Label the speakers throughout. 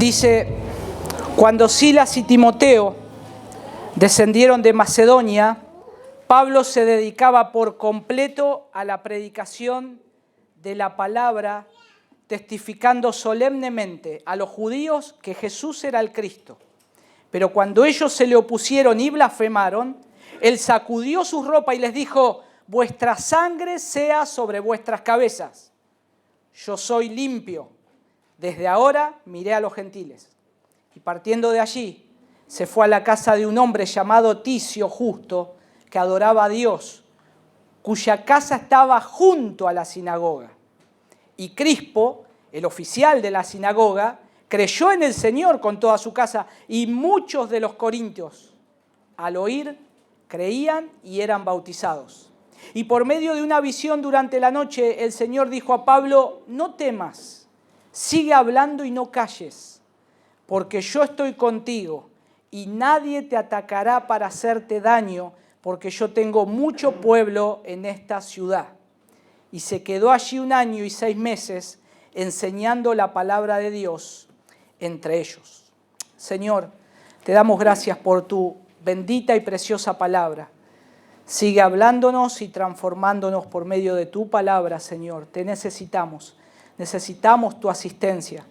Speaker 1: Dice, cuando Silas y Timoteo descendieron de Macedonia, Pablo se dedicaba por completo a la predicación de la palabra, testificando solemnemente a los judíos que Jesús era el Cristo. Pero cuando ellos se le opusieron y blasfemaron, él sacudió su ropa y les dijo: vuestra sangre sea sobre vuestras cabezas. Yo soy limpio. Desde ahora miré a los gentiles. Y partiendo de allí, se fue a la casa de un hombre llamado Ticio Justo, que adoraba a Dios, cuya casa estaba junto a la sinagoga. Y Crispo, el oficial de la sinagoga, creyó en el Señor con toda su casa, y muchos de los corintios, al oír, creían y eran bautizados. Y por medio de una visión durante la noche, el Señor dijo a Pablo: no temas, sigue hablando y no calles, porque yo estoy contigo, y nadie te atacará para hacerte daño, porque yo tengo mucho pueblo en esta ciudad. Y se quedó allí 1 año y 6 meses enseñando la palabra de Dios entre ellos. Señor, te damos gracias por tu bendita y preciosa palabra. Sigue hablándonos y transformándonos por medio de tu palabra, Señor. Te necesitamos tu asistencia.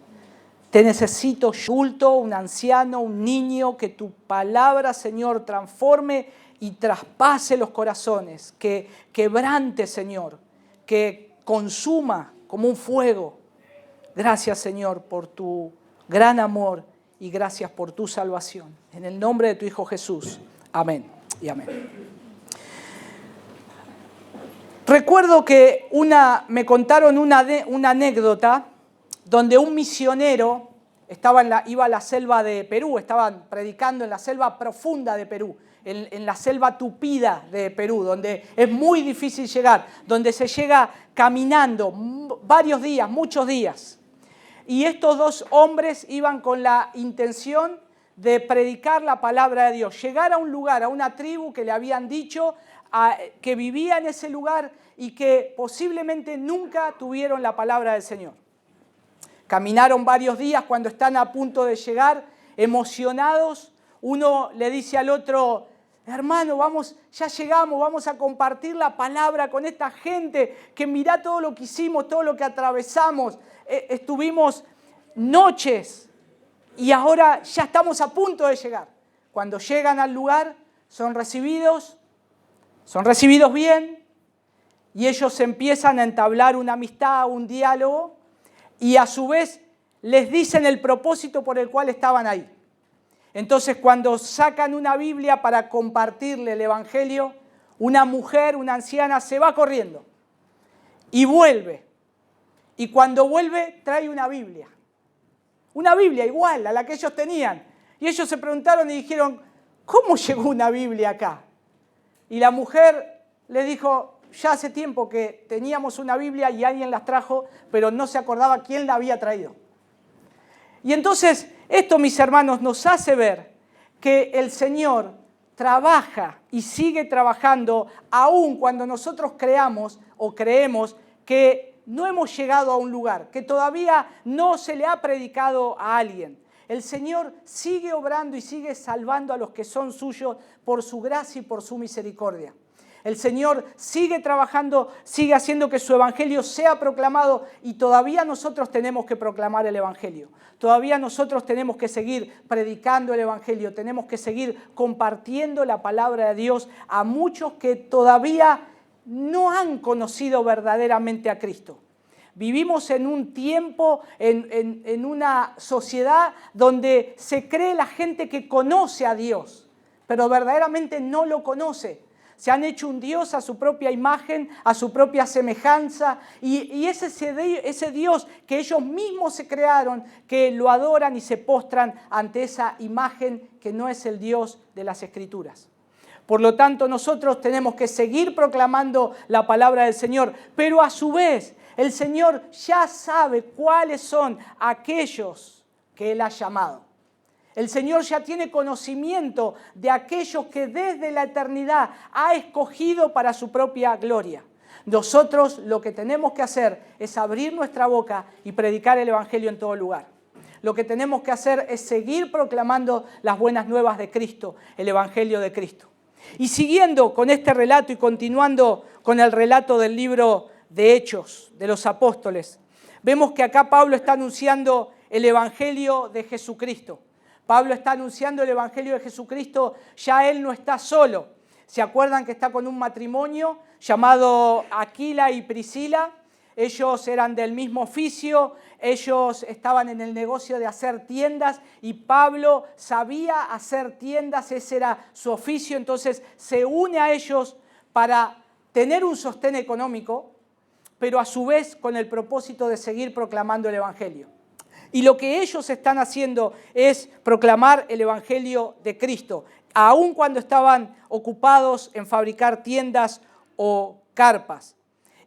Speaker 1: Te necesito, adulto, un anciano, un niño, que tu palabra, Señor, transforme y traspase los corazones, que quebrante, Señor, que consuma como un fuego. Gracias, Señor, por tu gran amor y gracias por tu salvación. En el nombre de tu Hijo Jesús. Amén y amén. Recuerdo que me contaron una anécdota donde un misionero iba a la selva de Perú, estaban predicando en la selva profunda de Perú, en la selva tupida de Perú, donde es muy difícil llegar, donde se llega caminando varios días, muchos días. Y estos 2 hombres iban con la intención de predicar la palabra de Dios, llegar a un lugar, a una tribu que le habían dicho que vivía en ese lugar y que posiblemente nunca tuvieron la palabra del Señor. Caminaron varios días. Cuando están a punto de llegar, emocionados, uno le dice al otro: hermano, ya llegamos, vamos a compartir la palabra con esta gente, que mirá todo lo que hicimos, todo lo que atravesamos, estuvimos noches y ahora ya estamos a punto de llegar. Cuando llegan al lugar, son recibidos bien, y ellos empiezan a entablar una amistad, un diálogo, y a su vez les dicen el propósito por el cual estaban ahí. Entonces, cuando sacan una Biblia para compartirle el Evangelio, una mujer, una anciana, se va corriendo y vuelve. Y cuando vuelve, trae una Biblia igual a la que ellos tenían. Y ellos se preguntaron y dijeron: ¿cómo llegó una Biblia acá? Y la mujer les dijo: ya hace tiempo que teníamos una Biblia y alguien las trajo, pero no se acordaba quién la había traído. Y entonces, esto, mis hermanos, nos hace ver que el Señor trabaja y sigue trabajando aun cuando nosotros creemos que no hemos llegado a un lugar, que todavía no se le ha predicado a alguien. El Señor sigue obrando y sigue salvando a los que son suyos por su gracia y por su misericordia. El Señor sigue trabajando, sigue haciendo que su Evangelio sea proclamado, y todavía nosotros tenemos que proclamar el Evangelio. Todavía nosotros tenemos que seguir predicando el Evangelio, tenemos que seguir compartiendo la palabra de Dios a muchos que todavía no han conocido verdaderamente a Cristo. Vivimos en un tiempo, en una sociedad donde se cree la gente que conoce a Dios, pero verdaderamente no lo conoce. Se han hecho un Dios a su propia imagen, a su propia semejanza, y es ese Dios que ellos mismos se crearon, que lo adoran y se postran ante esa imagen que no es el Dios de las Escrituras. Por lo tanto, nosotros tenemos que seguir proclamando la palabra del Señor, pero a su vez el Señor ya sabe cuáles son aquellos que Él ha llamado. El Señor ya tiene conocimiento de aquellos que desde la eternidad ha escogido para su propia gloria. Nosotros lo que tenemos que hacer es abrir nuestra boca y predicar el Evangelio en todo lugar. lo que tenemos que hacer es seguir proclamando las buenas nuevas de Cristo, el Evangelio de Cristo. Y siguiendo con este relato y continuando con el relato del libro de Hechos de los Apóstoles, vemos que acá Pablo está anunciando el Evangelio de Jesucristo. Pablo está anunciando el Evangelio de Jesucristo, ya él no está solo. ¿Se acuerdan que está con un matrimonio llamado Aquila y Priscila? Ellos eran del mismo oficio, ellos estaban en el negocio de hacer tiendas y Pablo sabía hacer tiendas, ese era su oficio, entonces se une a ellos para tener un sostén económico, pero a su vez con el propósito de seguir proclamando el Evangelio. Y lo que ellos están haciendo es proclamar el Evangelio de Cristo, aun cuando estaban ocupados en fabricar tiendas o carpas.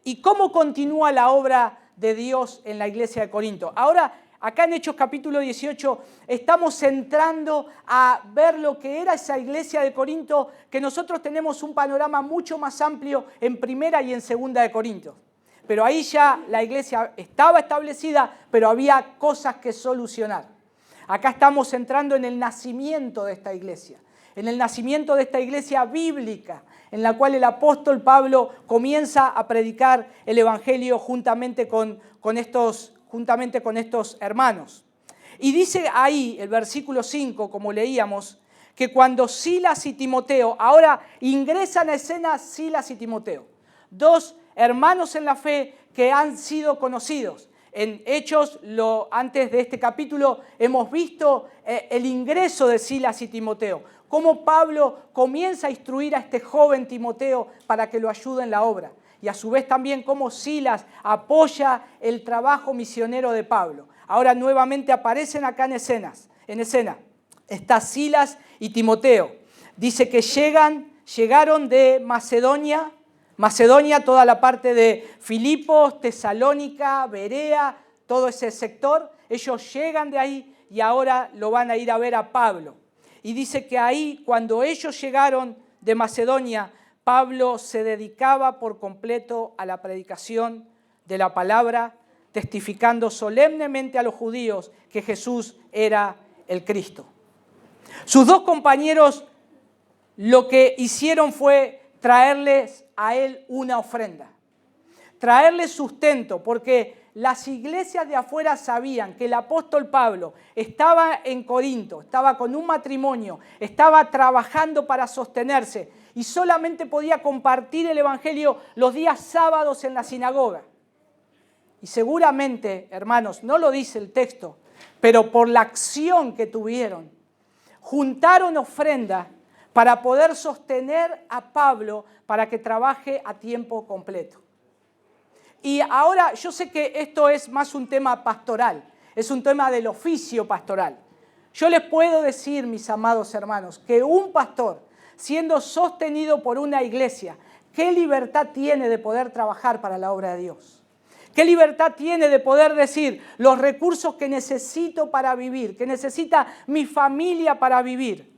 Speaker 1: ¿Y cómo continúa la obra de Dios en la iglesia de Corinto? Ahora, acá en Hechos capítulo 18, estamos entrando a ver lo que era esa iglesia de Corinto, que nosotros tenemos un panorama mucho más amplio en primera y en segunda de Corinto. Pero ahí ya la iglesia estaba establecida, pero había cosas que solucionar. Acá estamos entrando en el nacimiento de esta iglesia, en el nacimiento de esta iglesia bíblica, en la cual el apóstol Pablo comienza a predicar el Evangelio juntamente con estos hermanos. Y dice ahí, el versículo 5, como leíamos, que cuando Silas y Timoteo, ahora ingresan a escena Silas y Timoteo, dos hermanos en la fe que han sido conocidos. En Hechos, antes de este capítulo, hemos visto el ingreso de Silas y Timoteo, cómo Pablo comienza a instruir a este joven Timoteo para que lo ayude en la obra. Y a su vez también cómo Silas apoya el trabajo misionero de Pablo. Ahora nuevamente aparecen acá en escena. Está Silas y Timoteo. Dice que llegaron de Macedonia, toda la parte de Filipos, Tesalónica, Berea, todo ese sector. Ellos llegan de ahí y ahora lo van a ir a ver a Pablo. Y dice que ahí, cuando ellos llegaron de Macedonia, Pablo se dedicaba por completo a la predicación de la palabra, testificando solemnemente a los judíos que Jesús era el Cristo. Sus dos compañeros lo que hicieron fue traerles a él una ofrenda, traerles sustento, porque las iglesias de afuera sabían que el apóstol Pablo estaba en Corinto, estaba con un matrimonio, estaba trabajando para sostenerse y solamente podía compartir el Evangelio los días sábados en la sinagoga. Y seguramente, hermanos, no lo dice el texto, pero por la acción que tuvieron, juntaron ofrenda para poder sostener a Pablo para que trabaje a tiempo completo. Y ahora yo sé que esto es más un tema pastoral, es un tema del oficio pastoral. Yo les puedo decir, mis amados hermanos, que un pastor, siendo sostenido por una iglesia, ¿qué libertad tiene de poder trabajar para la obra de Dios? ¿Qué libertad tiene de poder decir los recursos que necesito para vivir, que necesita mi familia para vivir?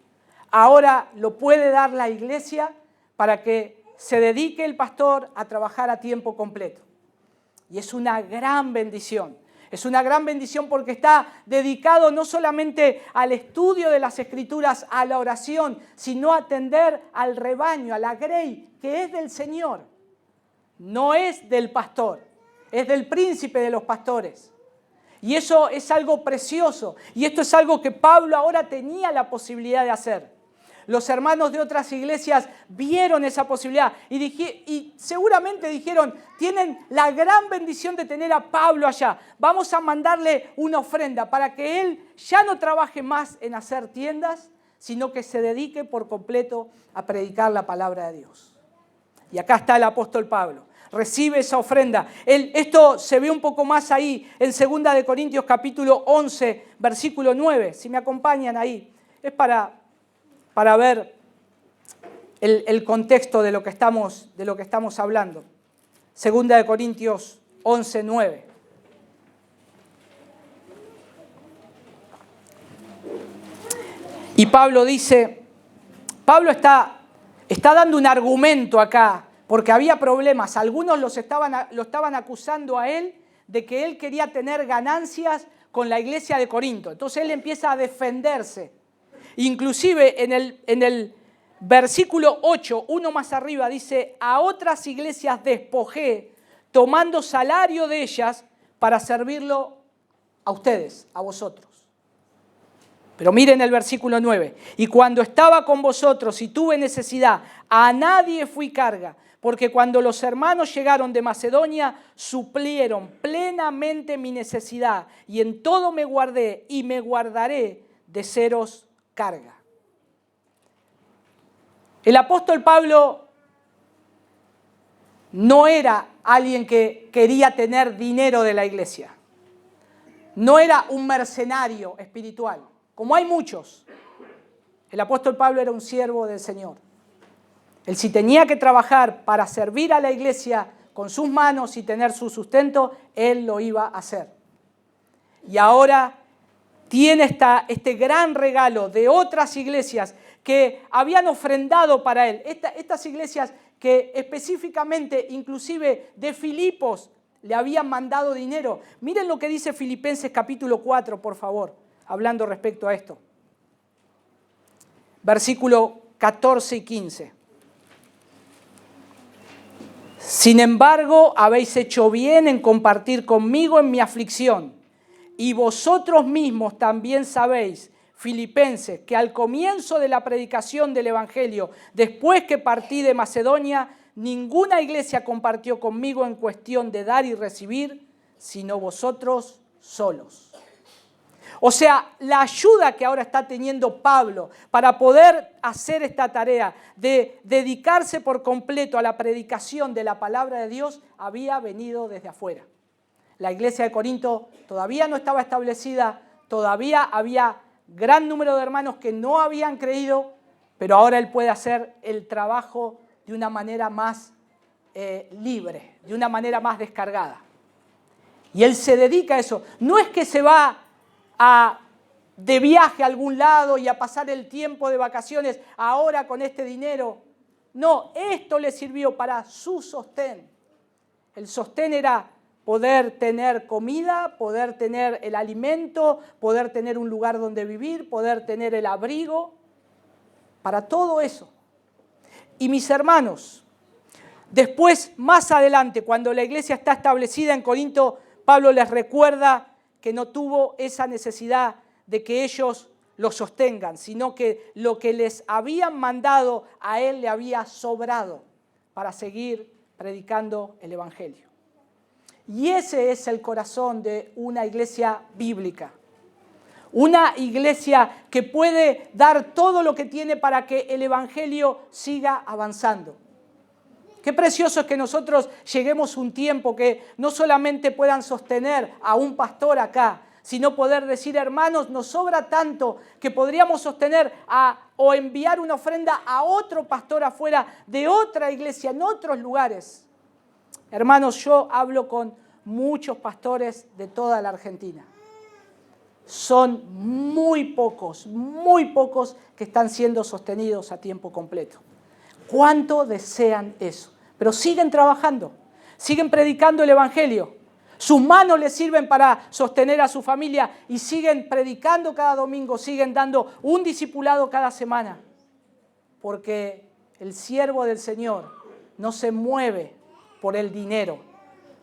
Speaker 1: Ahora lo puede dar la iglesia para que se dedique el pastor a trabajar a tiempo completo. Y es una gran bendición. Es una gran bendición porque está dedicado no solamente al estudio de las Escrituras, a la oración, sino a atender al rebaño, a la grey, que es del Señor. No es del pastor, es del príncipe de los pastores. Y eso es algo precioso. Y esto es algo que Pablo ahora tenía la posibilidad de hacer. Los hermanos de otras iglesias vieron esa posibilidad y seguramente dijeron, tienen la gran bendición de tener a Pablo allá. Vamos a mandarle una ofrenda para que él ya no trabaje más en hacer tiendas, sino que se dedique por completo a predicar la palabra de Dios. Y acá está el apóstol Pablo. Recibe esa ofrenda. Esto se ve un poco más ahí en 2 de Corintios capítulo 11, versículo 9. Si me acompañan ahí, es para ver el contexto de lo que estamos hablando. 2 de Corintios 11, 9. Y Pablo dice, Pablo está dando un argumento acá, porque había problemas. Algunos lo estaban acusando a él de que él quería tener ganancias con la iglesia de Corinto. Entonces él empieza a defenderse. Inclusive en el versículo 8, uno más arriba, dice: a otras iglesias despojé, tomando salario de ellas para servirlo a ustedes, a vosotros. Pero miren el versículo 9. Y cuando estaba con vosotros y tuve necesidad, a nadie fui carga, porque cuando los hermanos llegaron de Macedonia, suplieron plenamente mi necesidad, y en todo me guardé y me guardaré de seros carga. El apóstol Pablo no era alguien que quería tener dinero de la iglesia. No era un mercenario espiritual, como hay muchos. El apóstol Pablo era un siervo del Señor. Él, si tenía que trabajar para servir a la iglesia con sus manos y tener su sustento, él lo iba a hacer. Y ahora tiene este gran regalo de otras iglesias que habían ofrendado para él. Estas iglesias que específicamente, inclusive de Filipos, le habían mandado dinero. Miren lo que dice Filipenses capítulo 4, por favor, hablando respecto a esto. Versículo 14 y 15. Sin embargo, habéis hecho bien en compartir conmigo en mi aflicción. Y vosotros mismos también sabéis, filipenses, que al comienzo de la predicación del Evangelio, después que partí de Macedonia, ninguna iglesia compartió conmigo en cuestión de dar y recibir, sino vosotros solos. O sea, la ayuda que ahora está teniendo Pablo para poder hacer esta tarea de dedicarse por completo a la predicación de la palabra de Dios había venido desde afuera. La iglesia de Corinto todavía no estaba establecida, todavía había gran número de hermanos que no habían creído, pero ahora él puede hacer el trabajo de una manera más libre, de una manera más descargada. Y él se dedica a eso. No es que se va de viaje a algún lado y a pasar el tiempo de vacaciones ahora con este dinero. No, esto le sirvió para su sostén. El sostén era poder tener comida, poder tener el alimento, poder tener un lugar donde vivir, poder tener el abrigo, para todo eso. Y mis hermanos, después, más adelante, cuando la iglesia está establecida en Corinto, Pablo les recuerda que no tuvo esa necesidad de que ellos lo sostengan, sino que lo que les habían mandado a él le había sobrado para seguir predicando el Evangelio. Y ese es el corazón de una iglesia bíblica. Una iglesia que puede dar todo lo que tiene para que el Evangelio siga avanzando. Qué precioso es que nosotros lleguemos un tiempo que no solamente puedan sostener a un pastor acá, sino poder decir: hermanos, nos sobra tanto que podríamos sostener o enviar una ofrenda a otro pastor afuera de otra iglesia, en otros lugares. Hermanos, yo hablo con muchos pastores de toda la Argentina. Son muy pocos que están siendo sostenidos a tiempo completo. ¿Cuánto desean eso? Pero siguen trabajando, siguen predicando el Evangelio. Sus manos les sirven para sostener a su familia y siguen predicando cada domingo, siguen dando un discipulado cada semana. Porque el siervo del Señor no se mueve por el dinero,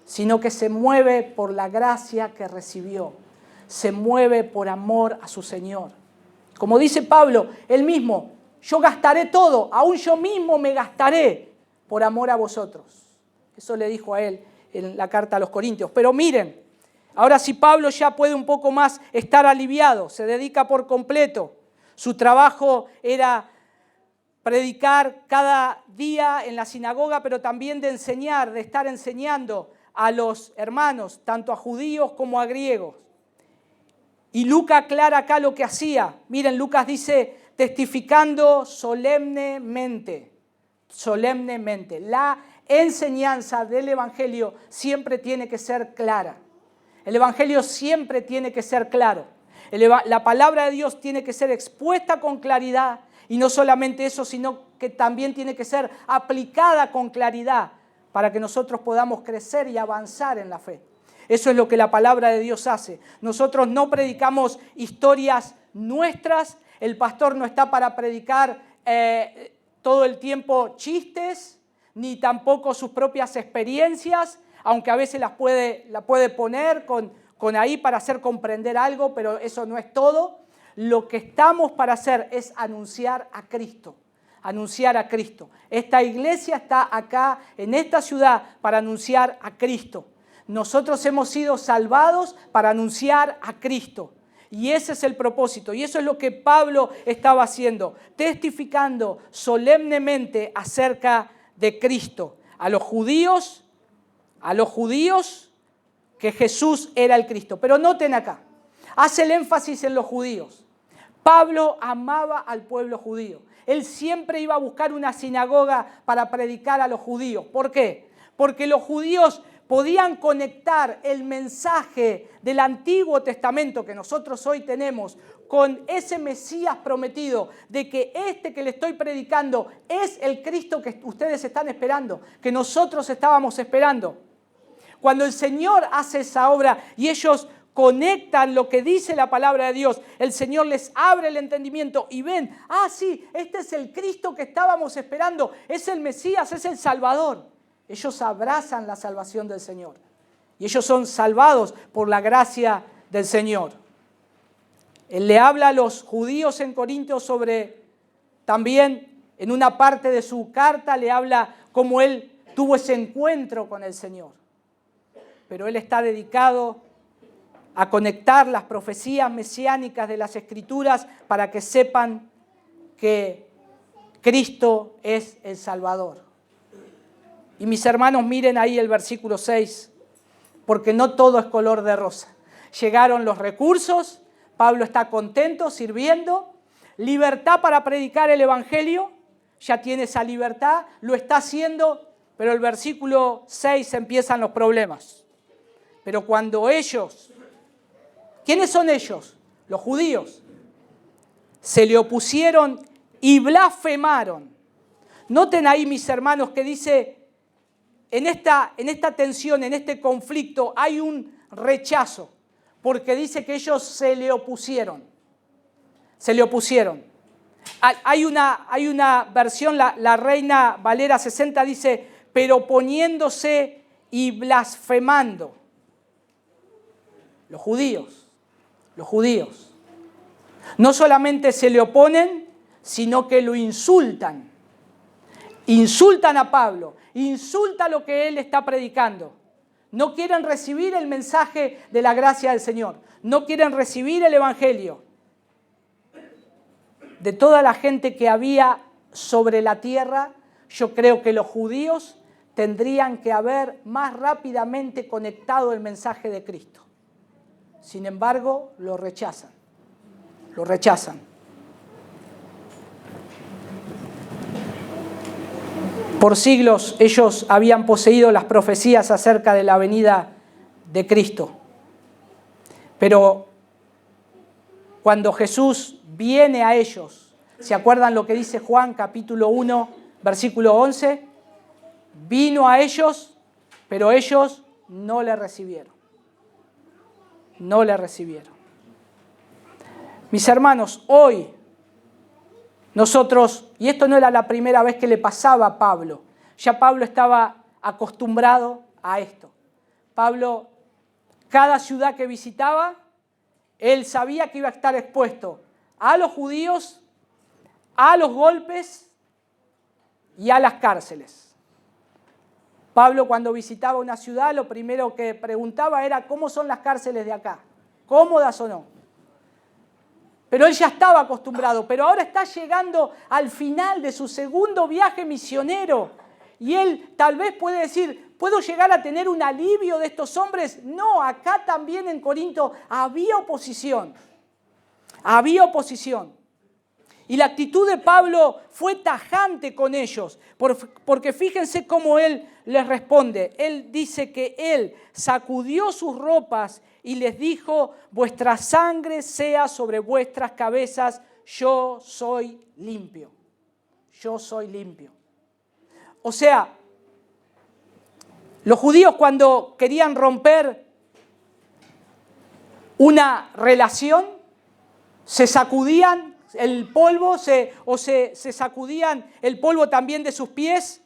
Speaker 1: sino que se mueve por la gracia que recibió. Se mueve por amor a su Señor. Como dice Pablo, él mismo: yo gastaré todo, aún yo mismo me gastaré por amor a vosotros. Eso le dijo a él en la carta a los Corintios. Pero miren, ahora sí Pablo ya puede un poco más estar aliviado, se dedica por completo. Su trabajo era predicar cada día en la sinagoga, pero también de enseñar, de estar enseñando a los hermanos, tanto a judíos como a griegos. Y Lucas aclara acá lo que hacía. Miren, Lucas dice: testificando solemnemente. Solemnemente. La enseñanza del Evangelio siempre tiene que ser clara. El Evangelio siempre tiene que ser claro. La palabra de Dios tiene que ser expuesta con claridad. Y no solamente eso, sino que también tiene que ser aplicada con claridad para que nosotros podamos crecer y avanzar en la fe. Eso es lo que la palabra de Dios hace. Nosotros no predicamos historias nuestras. El pastor no está para predicar todo el tiempo chistes, ni tampoco sus propias experiencias, aunque a veces la puede poner con ahí para hacer comprender algo, pero eso no es todo. Lo que estamos para hacer es anunciar a Cristo. Anunciar a Cristo. Esta iglesia está acá, en esta ciudad, para anunciar a Cristo. Nosotros hemos sido salvados para anunciar a Cristo. Y ese es el propósito. Y eso es lo que Pablo estaba haciendo. Testificando solemnemente acerca de Cristo. A los judíos que Jesús era el Cristo. Pero noten acá. Hace el énfasis en los judíos. Pablo amaba al pueblo judío. Él siempre iba a buscar una sinagoga para predicar a los judíos. ¿Por qué? Porque los judíos podían conectar el mensaje del Antiguo Testamento que nosotros hoy tenemos con ese Mesías prometido de que este que le estoy predicando es el Cristo que ustedes están esperando, que nosotros estábamos esperando. Cuando el Señor hace esa obra y ellos conectan lo que dice la palabra de Dios, el Señor les abre el entendimiento y ven, sí, este es el Cristo que estábamos esperando, es el Mesías, es el Salvador. Ellos abrazan la salvación del Señor y ellos son salvados por la gracia del Señor. Él le habla a los judíos en Corinto sobre, también en una parte de su carta le habla cómo él tuvo ese encuentro con el Señor. Pero él está dedicado a conectar las profecías mesiánicas de las Escrituras para que sepan que Cristo es el Salvador. Y mis hermanos, miren ahí el versículo 6, porque no todo es color de rosa. Llegaron los recursos, Pablo está contento, sirviendo, libertad para predicar el Evangelio, ya tiene esa libertad, lo está haciendo, pero el versículo 6 empiezan los problemas. Pero cuando ellos, ¿quiénes son ellos? Los judíos. Se le opusieron y blasfemaron. Noten ahí, mis hermanos, que dice, en esta tensión, en este conflicto, hay un rechazo, porque dice que ellos se le opusieron. Se le opusieron. Hay una versión, la Reina Valera 60 dice, pero poniéndose y blasfemando. Los judíos. No solamente se le oponen, sino que lo insultan. Insultan a Pablo, insultan lo que él está predicando. No quieren recibir el mensaje de la gracia del Señor. No quieren recibir el Evangelio. De toda la gente que había sobre la tierra, yo creo que los judíos tendrían que haber más rápidamente conectado el mensaje de Cristo. Sin embargo, lo rechazan. Lo rechazan. Por siglos ellos habían poseído las profecías acerca de la venida de Cristo. Pero cuando Jesús viene a ellos, ¿se acuerdan lo que dice Juan capítulo 1, versículo 11? Vino a ellos, pero ellos no le recibieron. No le recibieron. Mis hermanos, hoy nosotros, y esto no era la primera vez que le pasaba a Pablo, ya Pablo estaba acostumbrado a esto. Pablo, cada ciudad que visitaba, él sabía que iba a estar expuesto a los judíos, a los golpes y a las cárceles. Pablo, cuando visitaba una ciudad, lo primero que preguntaba era ¿cómo son las cárceles de acá? ¿Cómodas o no? Pero él ya estaba acostumbrado, pero ahora está llegando al final de su segundo viaje misionero. Y él tal vez puede decir, ¿puedo llegar a tener un alivio de estos hombres? No, acá también en Corinto había oposición. Había oposición. Y la actitud de Pablo fue tajante con ellos, porque fíjense cómo él les responde. Él dice que él sacudió sus ropas y les dijo, vuestra sangre sea sobre vuestras cabezas, yo soy limpio. Yo soy limpio. O sea, los judíos cuando querían romper una relación, se sacudían el polvo, se sacudían el polvo también de sus pies.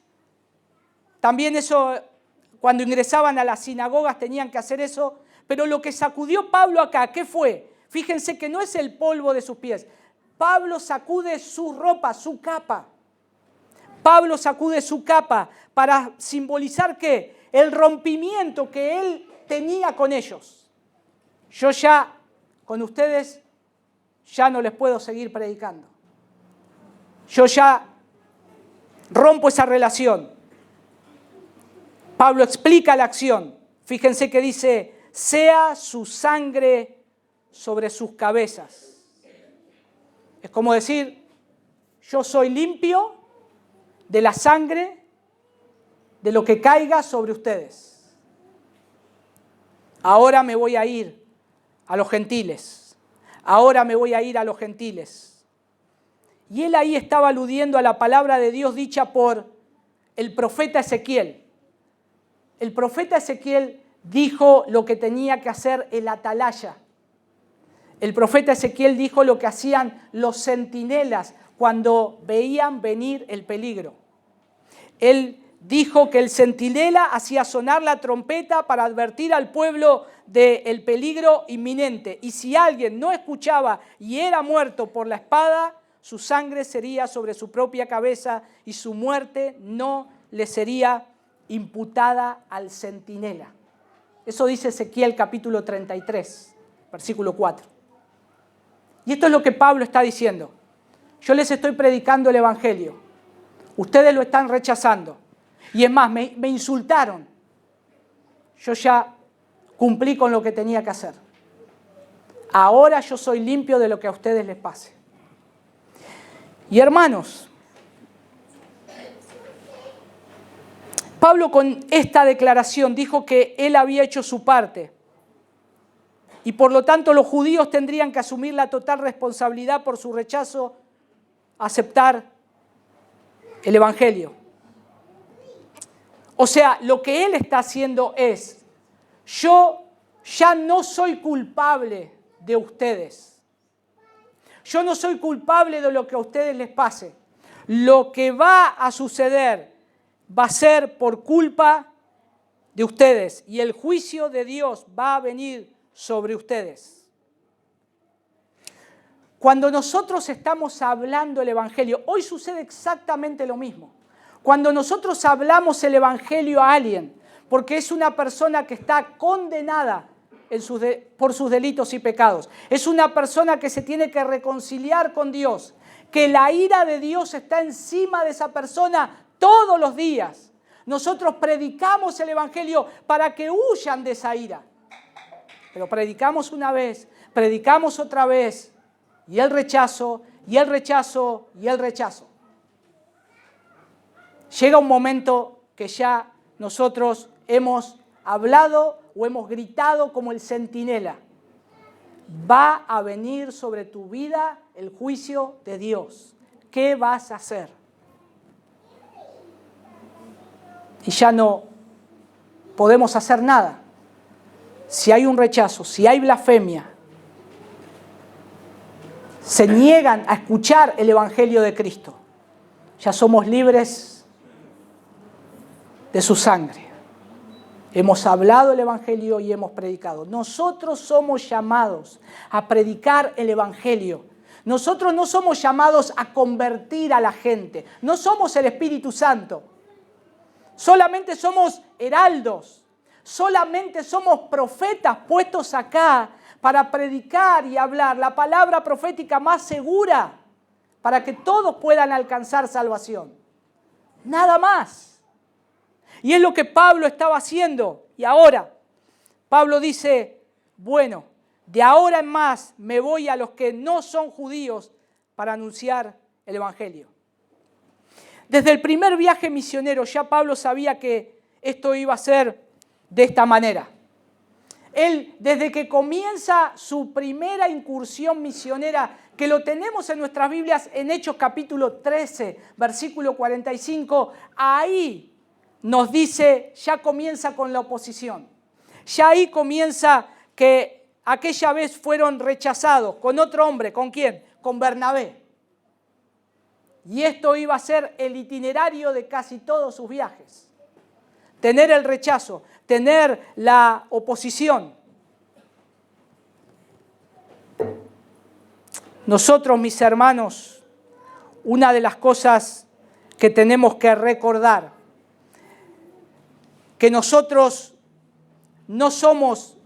Speaker 1: También eso, cuando ingresaban a las sinagogas tenían que hacer eso. Pero lo que sacudió Pablo acá, ¿qué fue? Fíjense que no es el polvo de sus pies. Pablo sacude su ropa, su capa. Pablo sacude su capa para simbolizar ¿qué? El rompimiento que él tenía con ellos. Yo ya, con ustedes, ya no les puedo seguir predicando. Yo ya rompo esa relación. Pablo explica la acción. Fíjense que dice, sea su sangre sobre sus cabezas. Es como decir, yo soy limpio de la sangre de lo que caiga sobre ustedes. Ahora me voy a ir a los gentiles. Ahora me voy a ir a los gentiles. Y él ahí estaba aludiendo a la palabra de Dios dicha por el profeta Ezequiel. El profeta Ezequiel dijo lo que tenía que hacer el atalaya. El profeta Ezequiel dijo lo que hacían los centinelas cuando veían venir el peligro. Él dijo que el centinela hacía sonar la trompeta para advertir al pueblo del peligro inminente. Y si alguien no escuchaba y era muerto por la espada, su sangre sería sobre su propia cabeza y su muerte no le sería imputada al centinela. Eso dice Ezequiel capítulo 33, versículo 4. Y esto es lo que Pablo está diciendo. Yo les estoy predicando el Evangelio. Ustedes lo están rechazando. Y es más, me insultaron. Yo ya cumplí con lo que tenía que hacer. Ahora yo soy limpio de lo que a ustedes les pase. Y hermanos, Pablo con esta declaración dijo que él había hecho su parte. Y por lo tanto los judíos tendrían que asumir la total responsabilidad por su rechazo a aceptar el Evangelio. O sea, lo que él está haciendo es, yo ya no soy culpable de ustedes. Yo no soy culpable de lo que a ustedes les pase. Lo que va a suceder va a ser por culpa de ustedes y el juicio de Dios va a venir sobre ustedes. Cuando nosotros estamos hablando el Evangelio, hoy sucede exactamente lo mismo. Cuando nosotros hablamos el Evangelio a alguien, porque es una persona que está condenada por sus delitos y pecados, es una persona que se tiene que reconciliar con Dios, que la ira de Dios está encima de esa persona todos los días. Nosotros predicamos el Evangelio para que huyan de esa ira. Pero predicamos una vez, predicamos otra vez, y el rechazo, y el rechazo, y el rechazo. Llega un momento que ya nosotros hemos hablado o hemos gritado como el centinela. Va a venir sobre tu vida el juicio de Dios. ¿Qué vas a hacer? Y ya no podemos hacer nada. Si hay un rechazo, si hay blasfemia, se niegan a escuchar el Evangelio de Cristo, ya somos libres de su sangre. Hemos hablado el Evangelio y hemos predicado. Nosotros somos llamados a predicar el Evangelio. Nosotros no somos llamados a convertir a la gente. No somos el Espíritu Santo. Solamente somos heraldos. Solamente somos profetas puestos acá para predicar y hablar la palabra profética más segura para que todos puedan alcanzar salvación. Nada más. Y es lo que Pablo estaba haciendo. Y ahora, Pablo dice, bueno, de ahora en más me voy a los que no son judíos para anunciar el Evangelio. Desde el primer viaje misionero ya Pablo sabía que esto iba a ser de esta manera. Él, desde que comienza su primera incursión misionera, que lo tenemos en nuestras Biblias en Hechos capítulo 13, versículo 45, ahí nos dice, ya comienza con la oposición. Ya ahí comienza que aquella vez fueron rechazados con otro hombre. ¿Con quién? Con Bernabé. Y esto iba a ser el itinerario de casi todos sus viajes. Tener el rechazo, tener la oposición. Nosotros, mis hermanos, una de las cosas que tenemos que recordar, que nosotros no somos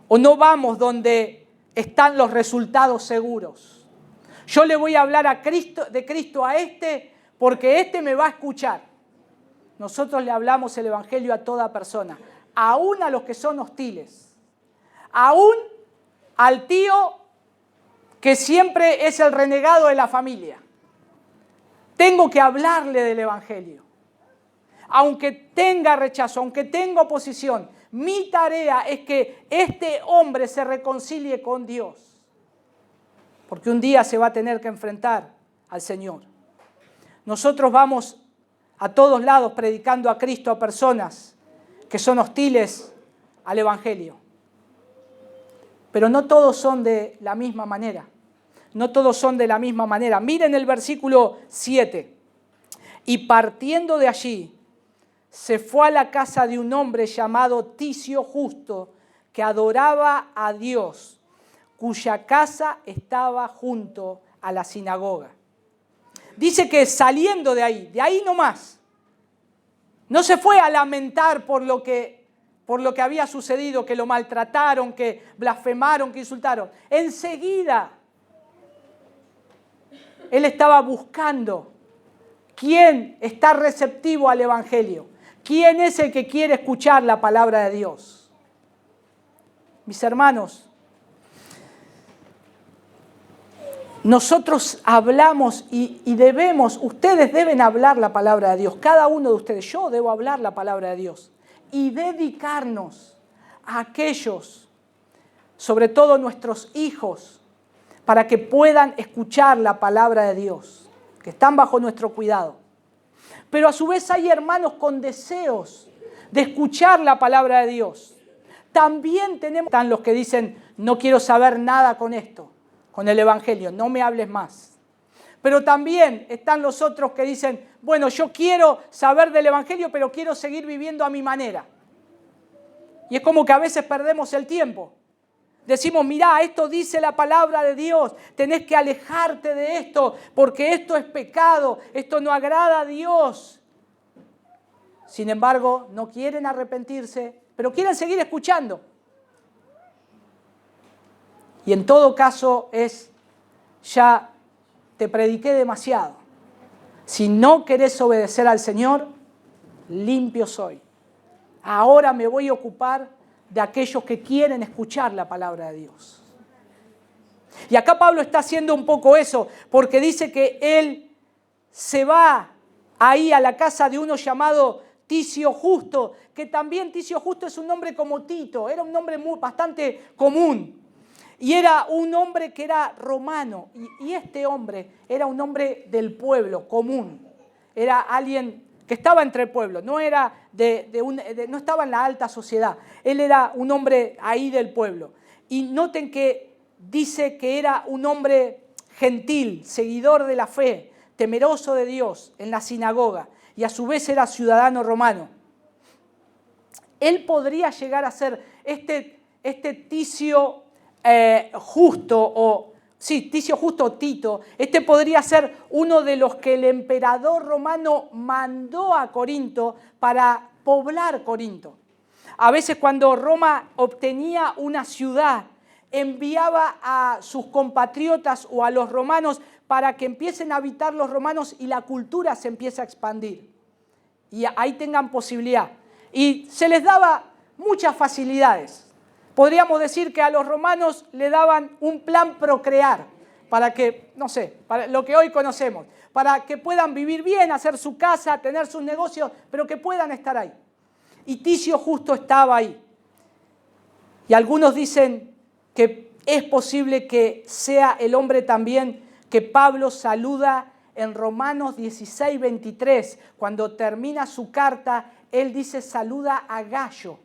Speaker 1: o no vamos donde están los resultados seguros. Yo le voy a hablar de Cristo a este porque este me va a escuchar. Nosotros le hablamos el Evangelio a toda persona, aún a los que son hostiles, aún al tío que siempre es el renegado de la familia. Tengo que hablarle del Evangelio. Aunque tenga rechazo, aunque tenga oposición, mi tarea es que este hombre se reconcilie con Dios. Porque un día se va a tener que enfrentar al Señor. Nosotros vamos a todos lados predicando a Cristo a personas que son hostiles al Evangelio. Pero no todos son de la misma manera. No todos son de la misma manera. Miren el versículo 7. Y partiendo de allí, se fue a la casa de un hombre llamado Ticio Justo, que adoraba a Dios, cuya casa estaba junto a la sinagoga. Dice que saliendo de ahí nomás, no se fue a lamentar por lo que había sucedido, que lo maltrataron, que blasfemaron, que insultaron. Enseguida, él estaba buscando quién está receptivo al Evangelio, quién es el que quiere escuchar la palabra de Dios. Mis hermanos, nosotros hablamos y debemos, ustedes deben hablar la palabra de Dios, cada uno de ustedes, yo debo hablar la palabra de Dios y dedicarnos a aquellos, sobre todo nuestros hijos, para que puedan escuchar la palabra de Dios, que están bajo nuestro cuidado. Pero a su vez hay hermanos con deseos de escuchar la palabra de Dios. También están los que dicen, no quiero saber nada con esto, con el Evangelio, no me hables más. Pero también están los otros que dicen, bueno, yo quiero saber del Evangelio, pero quiero seguir viviendo a mi manera. Y es como que a veces perdemos el tiempo. Decimos, mirá, esto dice la palabra de Dios, tenés que alejarte de esto, porque esto es pecado, esto no agrada a Dios. Sin embargo, no quieren arrepentirse, pero quieren seguir escuchando. Y en todo caso ya te prediqué demasiado. Si no querés obedecer al Señor, limpio soy. Ahora me voy a ocupar de aquellos que quieren escuchar la palabra de Dios. Y acá Pablo está haciendo un poco eso, porque dice que él se va ahí a la casa de uno llamado Ticio Justo, que también Ticio Justo es un nombre como Tito, era un nombre bastante común. Y era un hombre que era romano, y este hombre era un hombre del pueblo, común. Era alguien que estaba entre el pueblo, no estaba en la alta sociedad. Él era un hombre ahí del pueblo. Y noten que dice que era un hombre gentil, seguidor de la fe, temeroso de Dios en la sinagoga, y a su vez era ciudadano romano. Él podría llegar a ser este Ticio Justo, Ticio Justo o Tito, podría ser uno de los que el emperador romano mandó a Corinto para poblar Corinto. A veces cuando Roma obtenía una ciudad, enviaba a sus compatriotas o a los romanos para que empiecen a habitar los romanos y la cultura se empiece a expandir. Y ahí tengan posibilidad. Y se les daba muchas facilidades. Podríamos decir que a los romanos le daban un plan procrear para que, para lo que hoy conocemos, para que puedan vivir bien, hacer su casa, tener sus negocios, pero que puedan estar ahí. Y Ticio Justo estaba ahí. Y algunos dicen que es posible que sea el hombre también que Pablo saluda en Romanos 16:23. Cuando termina su carta, él dice saluda a Gayo,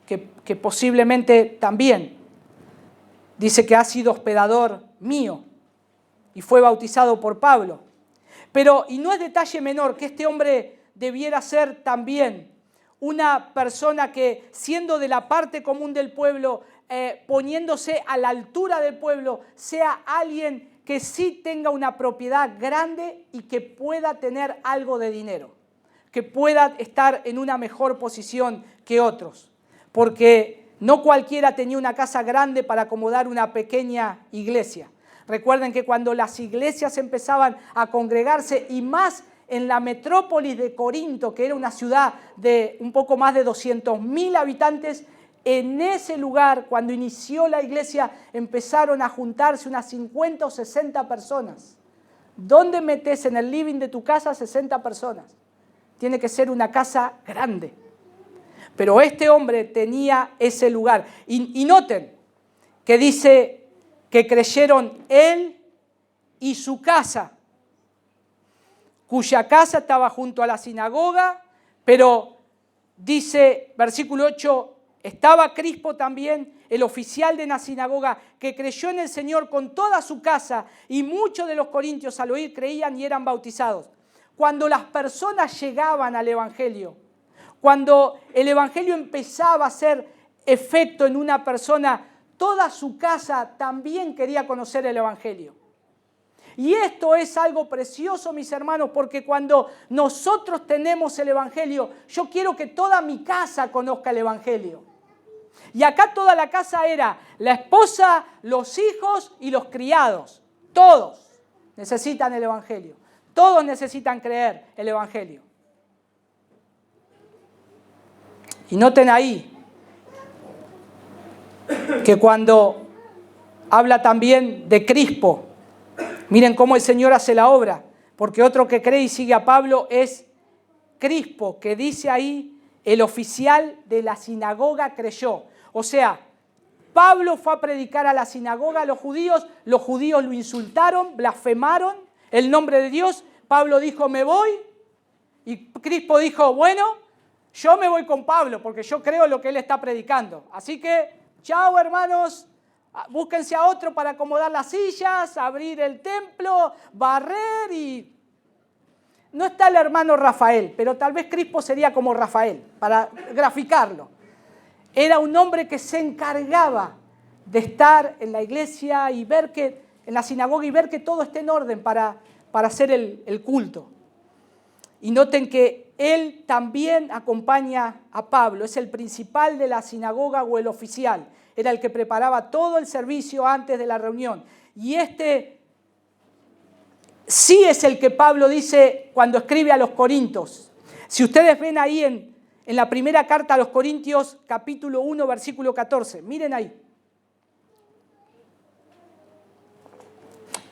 Speaker 1: que posiblemente también dice que ha sido hospedador mío y fue bautizado por Pablo. Pero, y no es detalle menor, que este hombre debiera ser también una persona que, siendo de la parte común del pueblo, poniéndose a la altura del pueblo, sea alguien que sí tenga una propiedad grande y que pueda tener algo de dinero, que pueda estar en una mejor posición que otros, porque no cualquiera tenía una casa grande para acomodar una pequeña iglesia. Recuerden que cuando las iglesias empezaban a congregarse, y más en la metrópolis de Corinto, que era una ciudad de un poco más de 200.000 habitantes, en ese lugar, cuando inició la iglesia, empezaron a juntarse unas 50 o 60 personas. ¿Dónde metes en el living de tu casa 60 personas? Tiene que ser una casa grande. Pero este hombre tenía ese lugar. Y noten que dice que creyeron él y su casa, cuya casa estaba junto a la sinagoga, pero dice, versículo 8, estaba Crispo también, el oficial de la sinagoga, que creyó en el Señor con toda su casa, y muchos de los corintios al oír creían y eran bautizados. Cuando las personas llegaban al Evangelio, cuando el Evangelio empezaba a hacer efecto en una persona, toda su casa también quería conocer el Evangelio. Y esto es algo precioso, mis hermanos, porque cuando nosotros tenemos el Evangelio, yo quiero que toda mi casa conozca el Evangelio. Y acá toda la casa era la esposa, los hijos y los criados. Todos necesitan el Evangelio. Todos necesitan creer el Evangelio. Y noten ahí que cuando habla también de Crispo, miren cómo el Señor hace la obra, porque otro que cree y sigue a Pablo es Crispo, que dice ahí, el oficial de la sinagoga creyó. O sea, Pablo fue a predicar a la sinagoga a los judíos lo insultaron, blasfemaron el nombre de Dios. Pablo dijo, me voy, y Crispo dijo, bueno, yo me voy con Pablo, porque yo creo lo que él está predicando. Así que, chao hermanos, búsquense a otro para acomodar las sillas, abrir el templo, barrer y... No está el hermano Rafael, pero tal vez Crispo sería como Rafael, para graficarlo. Era un hombre que se encargaba de estar en la iglesia y ver que, en la sinagoga, y ver que todo esté en orden para hacer el culto. Y noten que él también acompaña a Pablo, es el principal de la sinagoga o el oficial, era el que preparaba todo el servicio antes de la reunión. Y este sí es el que Pablo dice cuando escribe a los Corintios. Si ustedes ven ahí en la primera carta a los Corintios, capítulo 1, versículo 14, miren ahí.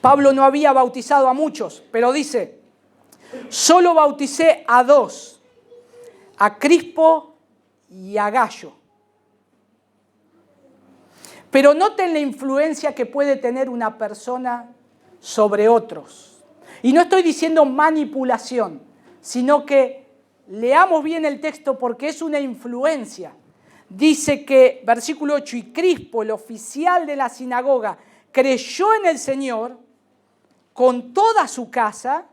Speaker 1: Pablo no había bautizado a muchos, pero dice, solo bauticé a 2, a Crispo y a Gayo. Pero noten la influencia que puede tener una persona sobre otros. Y no estoy diciendo manipulación, sino que leamos bien el texto porque es una influencia. Dice que, versículo 8, y Crispo, el oficial de la sinagoga, creyó en el Señor con toda su casa,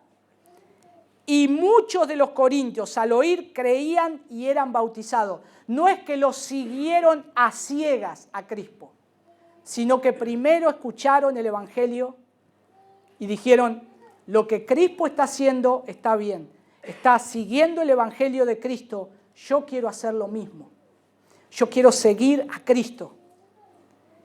Speaker 1: y muchos de los corintios al oír creían y eran bautizados. No es que los siguieron a ciegas a Crispo, sino que primero escucharon el Evangelio y dijeron, lo que Crispo está haciendo está bien. Está siguiendo el Evangelio de Cristo, yo quiero hacer lo mismo. Yo quiero seguir a Cristo.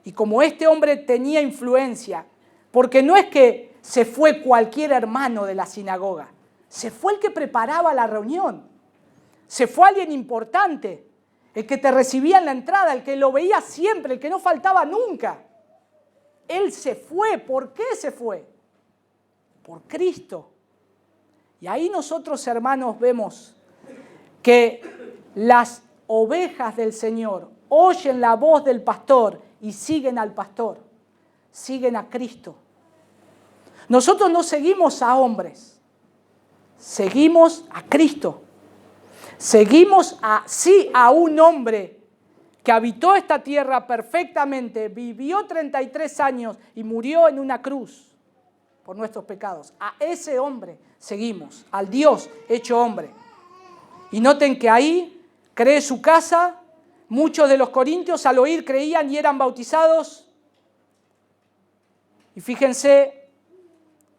Speaker 1: Y como este hombre tenía influencia, porque no es que se fue cualquier hermano de la sinagoga, se fue el que preparaba la reunión, se fue alguien importante, el que te recibía en la entrada, el que lo veía siempre, el que no faltaba nunca. Él se fue. ¿Por qué se fue? Por Cristo. Y ahí nosotros, hermanos, vemos que las ovejas del Señor oyen la voz del pastor y siguen al pastor, siguen a Cristo. Nosotros no seguimos a hombres, seguimos a Cristo. Seguimos a un hombre que habitó esta tierra perfectamente, vivió 33 años y murió en una cruz por nuestros pecados. A ese hombre seguimos, al Dios hecho hombre. Y noten que ahí cree su casa. Muchos de los corintios al oír creían y eran bautizados. Y fíjense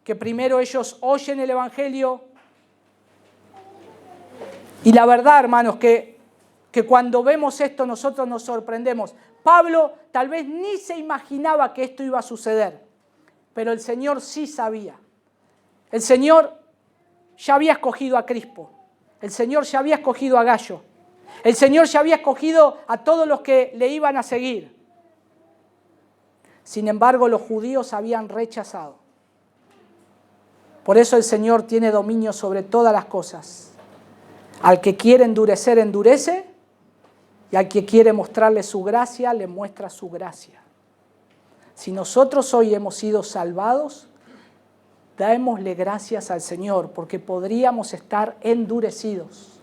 Speaker 1: que primero ellos oyen el Evangelio. Y la verdad, hermanos, que cuando vemos esto nosotros nos sorprendemos. Pablo tal vez ni se imaginaba que esto iba a suceder, pero el Señor sí sabía. El Señor ya había escogido a Crispo, el Señor ya había escogido a Gayo, el Señor ya había escogido a todos los que le iban a seguir. Sin embargo, los judíos habían rechazado. Por eso el Señor tiene dominio sobre todas las cosas. Al que quiere endurecer, endurece, y al que quiere mostrarle su gracia, le muestra su gracia. Si nosotros hoy hemos sido salvados, démosle gracias al Señor, porque podríamos estar endurecidos.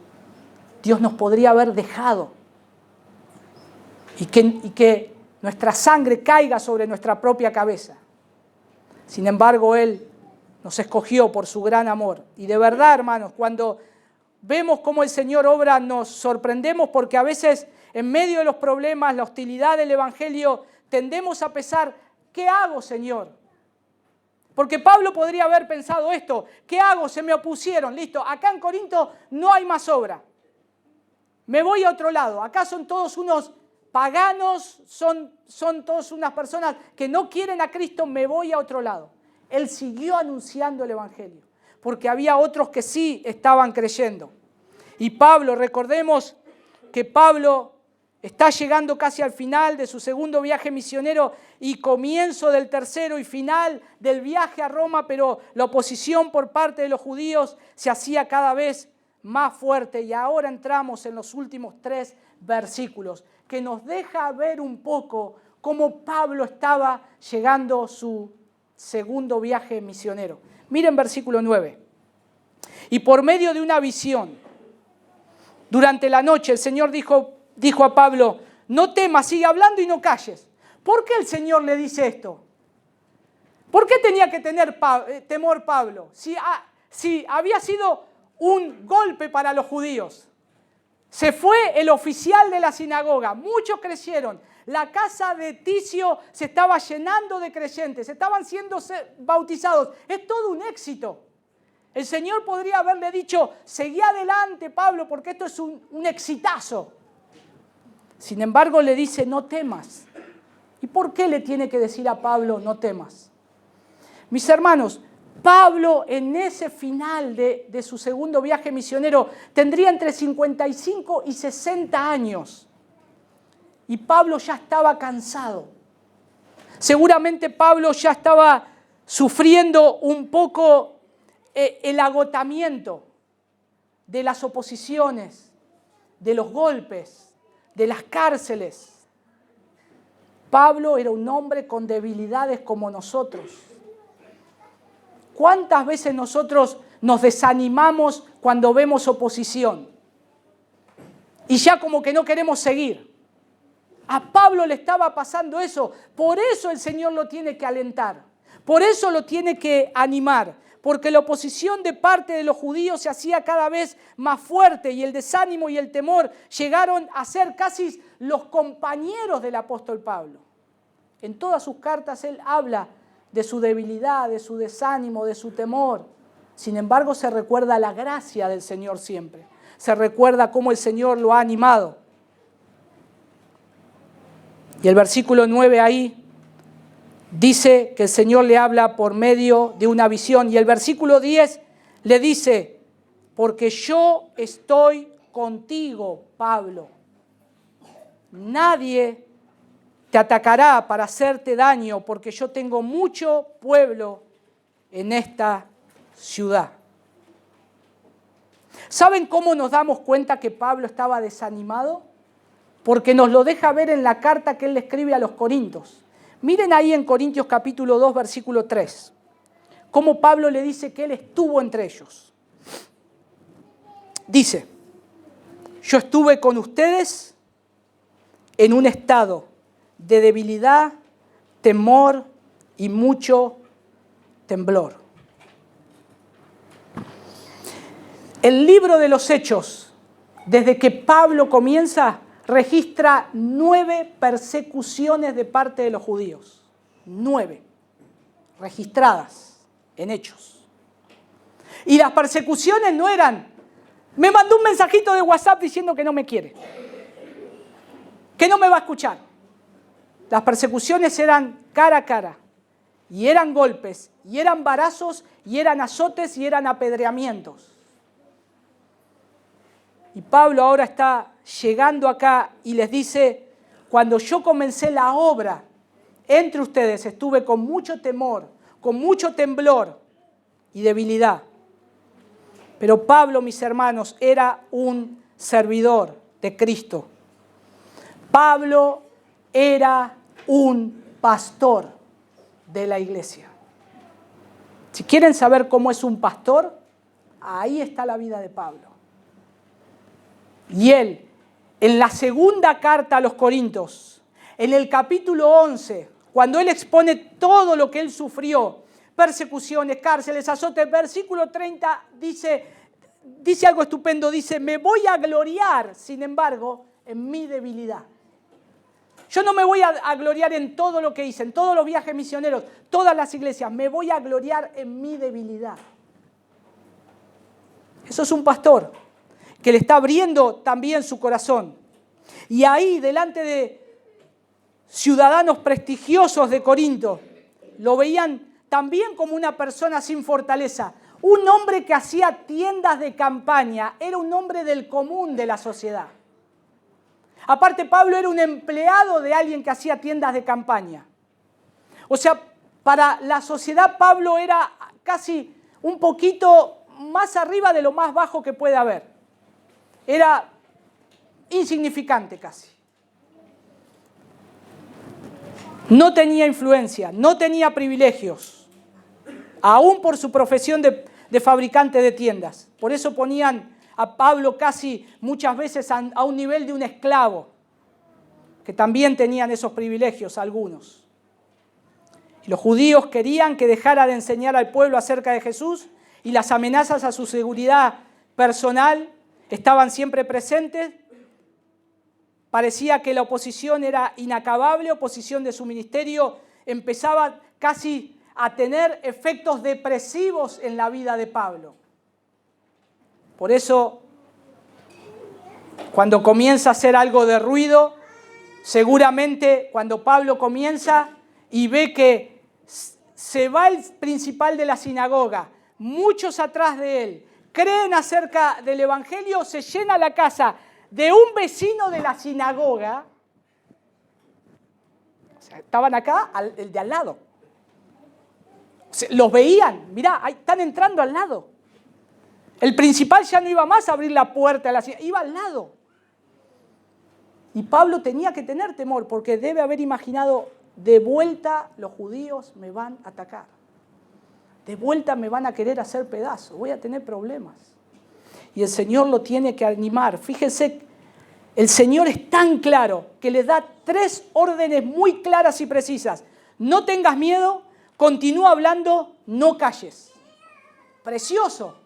Speaker 1: Dios nos podría haber dejado y que nuestra sangre caiga sobre nuestra propia cabeza. Sin embargo, Él nos escogió por su gran amor. Y de verdad, hermanos, cuando vemos cómo el Señor obra, nos sorprendemos porque a veces en medio de los problemas, la hostilidad del Evangelio, tendemos a pensar, ¿qué hago, Señor? Porque Pablo podría haber pensado esto, ¿qué hago? Se me opusieron, listo, acá en Corinto no hay más obra. Me voy a otro lado, acá son todos unos paganos, son todos unas personas que no quieren a Cristo, me voy a otro lado. Él siguió anunciando el Evangelio, porque había otros que sí estaban creyendo. Y Pablo, recordemos que Pablo está llegando casi al final de su segundo viaje misionero y comienzo del tercero y final del viaje a Roma, pero la oposición por parte de los judíos se hacía cada vez más fuerte. Y ahora entramos en los últimos 3 versículos, que nos deja ver un poco cómo Pablo estaba llegando a su segundo viaje misionero. Miren versículo 9. Y por medio de una visión, durante la noche el Señor dijo a Pablo, no temas, sigue hablando y no calles. ¿Por qué el Señor le dice esto? ¿Por qué tenía que tener temor Pablo? Si había sido un golpe para los judíos. Se fue el oficial de la sinagoga, muchos creyeron. La casa de Ticio se estaba llenando de creyentes, estaban siendo bautizados. Es todo un éxito. El Señor podría haberle dicho, seguí adelante, Pablo, porque esto es un exitazo. Sin embargo, le dice, no temas. ¿Y por qué le tiene que decir a Pablo, no temas? Mis hermanos, Pablo en ese final de su segundo viaje misionero tendría entre 55 y 60 años. Y Pablo ya estaba cansado. Seguramente Pablo ya estaba sufriendo un poco el agotamiento de las oposiciones, de los golpes, de las cárceles. Pablo era un hombre con debilidades como nosotros. ¿Cuántas veces nosotros nos desanimamos cuando vemos oposición? Y ya como que no queremos seguir. A Pablo le estaba pasando eso. Por eso el Señor lo tiene que alentar. Por eso lo tiene que animar. Porque la oposición de parte de los judíos se hacía cada vez más fuerte y el desánimo y el temor llegaron a ser casi los compañeros del apóstol Pablo. En todas sus cartas él habla de su debilidad, de su desánimo, de su temor. Sin embargo, se recuerda la gracia del Señor siempre. Se recuerda cómo el Señor lo ha animado. Y el versículo 9 ahí dice que el Señor le habla por medio de una visión. Y el versículo 10 le dice, porque yo estoy contigo, Pablo. Nadie te atacará para hacerte daño, porque yo tengo mucho pueblo en esta ciudad. ¿Saben cómo nos damos cuenta que Pablo estaba desanimado? Porque nos lo deja ver en la carta que él le escribe a los Corintios. Miren ahí en Corintios capítulo 2, versículo 3, cómo Pablo le dice que él estuvo entre ellos. Dice, yo estuve con ustedes en un estado de debilidad, temor y mucho temblor. El libro de los Hechos, desde que Pablo comienza, registra 9 persecuciones de parte de los judíos. 9 registradas en Hechos. Y las persecuciones no eran, me mandó un mensajito de WhatsApp diciendo que no me quiere, que no me va a escuchar. Las persecuciones eran cara a cara, y eran golpes, y eran varazos, y eran azotes, y eran apedreamientos. Y Pablo ahora está llegando acá y les dice, cuando yo comencé la obra entre ustedes, estuve con mucho temor, con mucho temblor y debilidad. Pero Pablo, mis hermanos, era un servidor de Cristo. Pablo era un pastor de la iglesia. Si quieren saber cómo es un pastor, ahí está la vida de Pablo. Y él, en la segunda carta a los Corintios, en el capítulo 11, cuando él expone todo lo que él sufrió, persecuciones, cárceles, azotes, versículo 30 dice algo estupendo, dice, me voy a gloriar, sin embargo, en mi debilidad. Yo no me voy a gloriar en todo lo que hice, en todos los viajes misioneros, todas las iglesias, me voy a gloriar en mi debilidad. Eso es un pastor que le está abriendo también su corazón. Y ahí, delante de ciudadanos prestigiosos de Corinto, lo veían también como una persona sin fortaleza. Un hombre que hacía tiendas de campaña, era un hombre del común de la sociedad. Aparte, Pablo era un empleado de alguien que hacía tiendas de campaña. O sea, para la sociedad Pablo era casi un poquito más arriba de lo más bajo que puede haber. Era insignificante casi. No tenía influencia, no tenía privilegios, aún por su profesión de fabricante de tiendas. Por eso ponían a Pablo casi muchas veces a un nivel de un esclavo, que también tenían esos privilegios algunos. Y los judíos querían que dejara de enseñar al pueblo acerca de Jesús y las amenazas a su seguridad personal estaban siempre presentes. Parecía que la oposición era inacabable, oposición de su ministerio empezaba casi a tener efectos depresivos en la vida de Pablo. Por eso, cuando comienza a hacer algo de ruido, seguramente cuando Pablo comienza y ve que se va el principal de la sinagoga, muchos atrás de él, creen acerca del evangelio, se llena la casa de un vecino de la sinagoga. O sea, estaban acá, el de al lado. Los veían, mirá, están entrando al lado. El principal ya no iba más a abrir la puerta de la sinagoga, iba al lado. Y Pablo tenía que tener temor porque debe haber imaginado, de vuelta los judíos me van a atacar. De vuelta me van a querer hacer pedazos, voy a tener problemas. Y el Señor lo tiene que animar. Fíjense, el Señor es tan claro que le da 3 órdenes muy claras y precisas. No tengas miedo, continúa hablando, no calles. Precioso,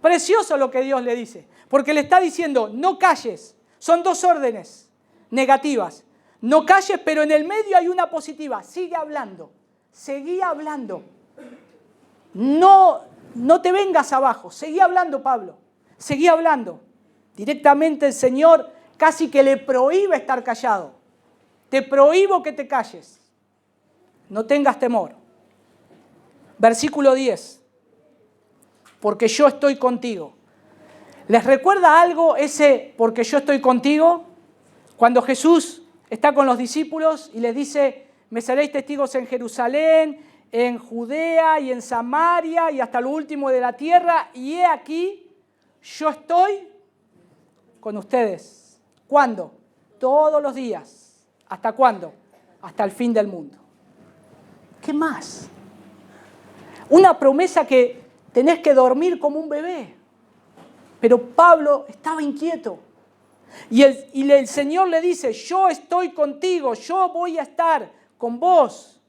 Speaker 1: precioso lo que Dios le dice. Porque le está diciendo, no calles. Son 2 órdenes negativas. No calles, pero en el medio hay una positiva. Sigue hablando, seguí hablando. No te vengas abajo, seguí hablando, Pablo, seguí hablando. Directamente el Señor casi que le prohíbe estar callado. Te prohíbo que te calles. No tengas temor. Versículo 10. Porque yo estoy contigo. ¿Les recuerda algo ese porque yo estoy contigo? Cuando Jesús está con los discípulos y les dice, me seréis testigos en Jerusalén, en Judea y en Samaria y hasta lo último de la tierra, y he aquí, yo estoy con ustedes. ¿Cuándo? Todos los días. ¿Hasta cuándo? Hasta el fin del mundo. ¿Qué más? Una promesa que tenés que dormir como un bebé. Pero Pablo estaba inquieto. Y el Señor le dice, yo estoy contigo, yo voy a estar con vos.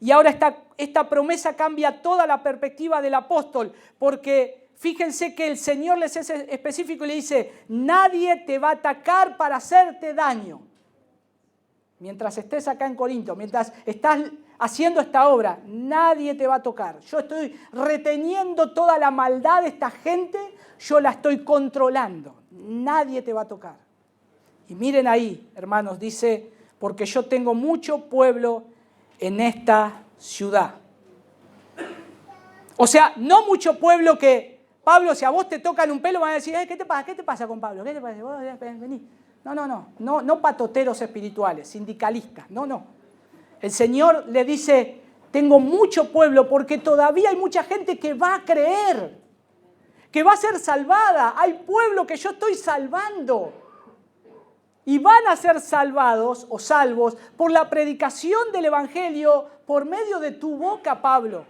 Speaker 1: Y ahora esta promesa cambia toda la perspectiva del apóstol, porque fíjense que el Señor les es específico y le dice, nadie te va a atacar para hacerte daño. Mientras estés acá en Corinto, mientras estás haciendo esta obra, nadie te va a tocar. Yo estoy reteniendo toda la maldad de esta gente, yo la estoy controlando. Nadie te va a tocar. Y miren ahí, hermanos, dice, porque yo tengo mucho pueblo en esta ciudad. O sea, no mucho pueblo que, Pablo, si a vos te tocan un pelo, van a decir, ¿qué te pasa? ¿Qué te pasa con Pablo? ¿Qué te pasa? Vení. No patoteros espirituales, sindicalistas, no. El Señor le dice, tengo mucho pueblo porque todavía hay mucha gente que va a creer, que va a ser salvada. Hay pueblo que yo estoy salvando. Y van a ser salvados o salvos por la predicación del Evangelio por medio de tu boca, Pablo.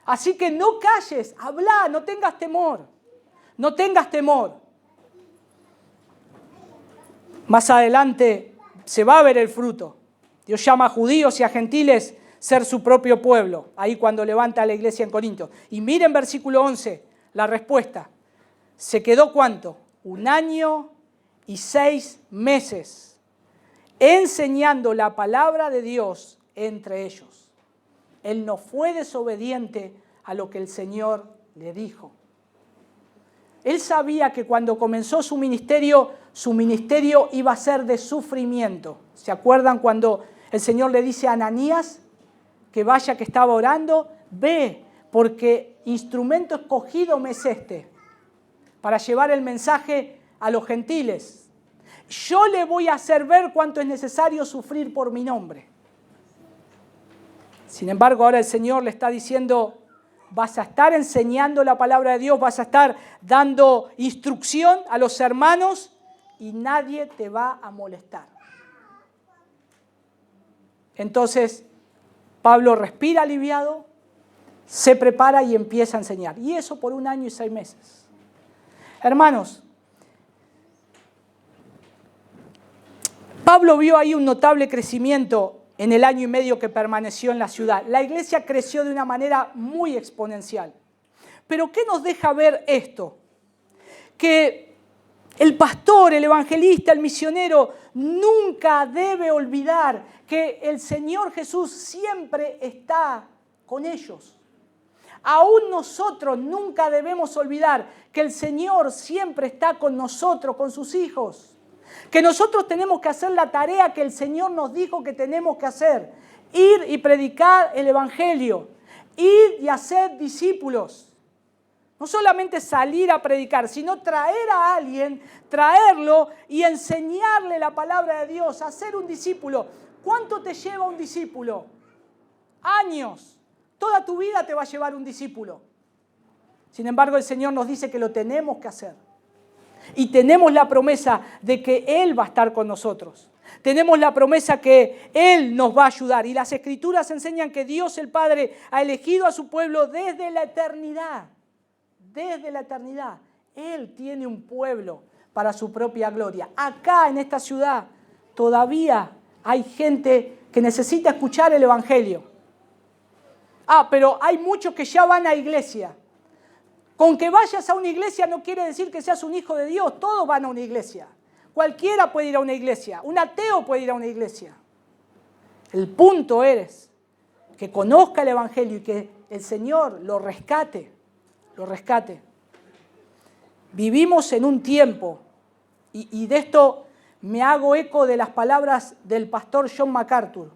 Speaker 1: Así que no calles, habla, no tengas temor. No tengas temor. Más adelante se va a ver el fruto. Dios llama a judíos y a gentiles ser su propio pueblo. Ahí cuando levanta a la iglesia en Corinto. Y miren versículo 11, la respuesta. ¿Se quedó cuánto? 1 año y 6 meses enseñando la palabra de Dios entre ellos. Él no fue desobediente a lo que el Señor le dijo. Él sabía que cuando comenzó su ministerio iba a ser de sufrimiento. ¿Se acuerdan cuando el Señor le dice a Ananías que vaya, que estaba orando? Ve, porque instrumento escogido me es este, para llevar el mensaje a los gentiles. Yo le voy a hacer ver cuánto es necesario sufrir por mi nombre. Sin embargo, ahora el Señor le está diciendo, vas a estar enseñando la palabra de Dios, vas a estar dando instrucción a los hermanos y nadie te va a molestar. Entonces, Pablo respira aliviado, se prepara y empieza a enseñar. Y eso por 1 año y 6 meses. Hermanos, Pablo vio ahí un notable crecimiento en el año y medio que permaneció en la ciudad. La iglesia creció de una manera muy exponencial. Pero ¿qué nos deja ver esto? Que el pastor, el evangelista, el misionero nunca debe olvidar que el Señor Jesús siempre está con ellos. Aún nosotros nunca debemos olvidar que el Señor siempre está con nosotros, con sus hijos. Que nosotros tenemos que hacer la tarea que el Señor nos dijo que tenemos que hacer. Ir y predicar el Evangelio. Ir y hacer discípulos. No solamente salir a predicar, sino traer a alguien, traerlo y enseñarle la palabra de Dios, hacer un discípulo. ¿Cuánto te lleva un discípulo? Años. Toda tu vida te va a llevar un discípulo. Sin embargo, el Señor nos dice que lo tenemos que hacer. Y tenemos la promesa de que Él va a estar con nosotros. Tenemos la promesa que Él nos va a ayudar. Y las Escrituras enseñan que Dios el Padre ha elegido a su pueblo desde la eternidad. Desde la eternidad. Él tiene un pueblo para su propia gloria. Acá en esta ciudad todavía hay gente que necesita escuchar el Evangelio. Pero hay muchos que ya van a iglesia. Con que vayas a una iglesia no quiere decir que seas un hijo de Dios. Todos van a una iglesia. Cualquiera puede ir a una iglesia. Un ateo puede ir a una iglesia. El punto es que conozca el Evangelio y que el Señor lo rescate. Lo rescate. Vivimos en un tiempo, y de esto me hago eco de las palabras del pastor John MacArthur.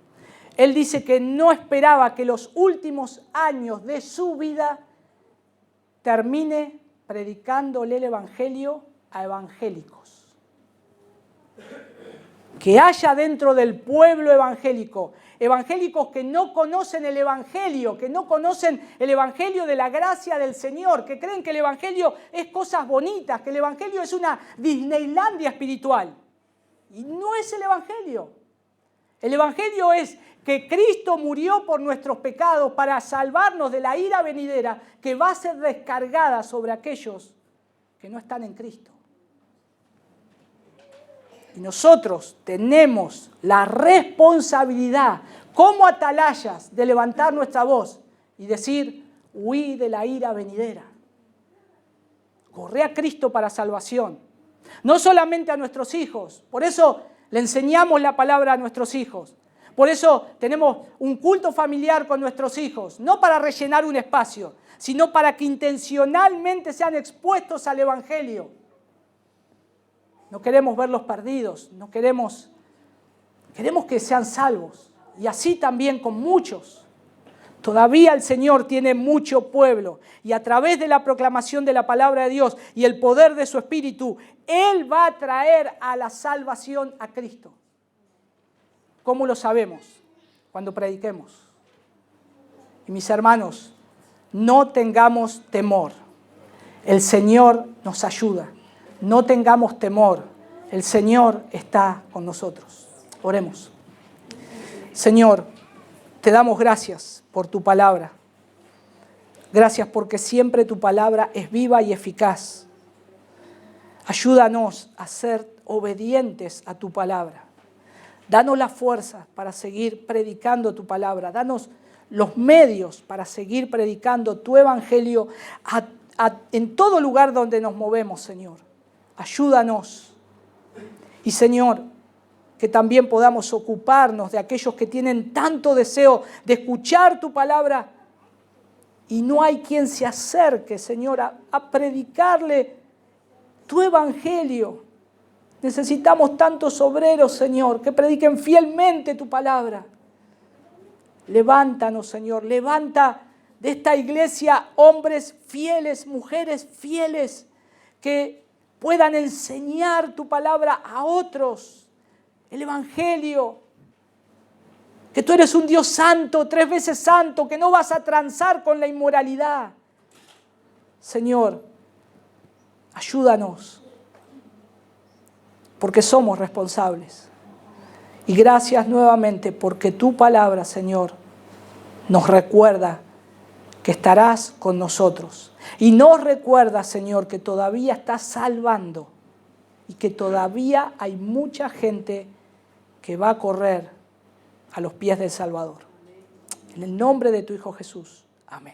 Speaker 1: Él dice que no esperaba que los últimos años de su vida termine predicándole el Evangelio a evangélicos. Que haya dentro del pueblo evangélico, evangélicos que no conocen el Evangelio, que no conocen el Evangelio de la gracia del Señor, que creen que el Evangelio es cosas bonitas, que el Evangelio es una Disneylandia espiritual. Y no es el Evangelio. El Evangelio es que Cristo murió por nuestros pecados para salvarnos de la ira venidera que va a ser descargada sobre aquellos que no están en Cristo. Y nosotros tenemos la responsabilidad como atalayas de levantar nuestra voz y decir, huí de la ira venidera. Corre a Cristo para salvación. No solamente a nuestros hijos. Por eso le enseñamos la palabra a nuestros hijos. Por eso tenemos un culto familiar con nuestros hijos. No para rellenar un espacio, sino para que intencionalmente sean expuestos al Evangelio. No queremos verlos perdidos. No queremos que sean salvos. Y así también con muchos. Todavía el Señor tiene mucho pueblo y a través de la proclamación de la palabra de Dios y el poder de su Espíritu, Él va a traer a la salvación a Cristo. ¿Cómo lo sabemos? Cuando prediquemos. Y mis hermanos, no tengamos temor. El Señor nos ayuda. No tengamos temor. El Señor está con nosotros. Oremos. Señor, te damos gracias por tu palabra. Gracias porque siempre tu palabra es viva y eficaz. Ayúdanos a ser obedientes a tu palabra. Danos la fuerza para seguir predicando tu palabra. Danos los medios para seguir predicando tu evangelio en todo lugar donde nos movemos, Señor. Ayúdanos. Y Señor, que también podamos ocuparnos de aquellos que tienen tanto deseo de escuchar tu palabra y no hay quien se acerque, Señor, a predicarle tu evangelio. Necesitamos tantos obreros, Señor, que prediquen fielmente tu palabra. Levántanos, Señor, levanta de esta iglesia hombres fieles, mujeres fieles, que puedan enseñar tu palabra a otros. El evangelio, que tú eres un Dios santo, 3 veces santo, que no vas a transar con la inmoralidad. Señor, ayúdanos, porque somos responsables. Y gracias nuevamente porque tu palabra, Señor, nos recuerda que estarás con nosotros. Y nos recuerda, Señor, que todavía estás salvando y que todavía hay mucha gente que va a correr a los pies del Salvador. En el nombre de tu Hijo Jesús. Amén.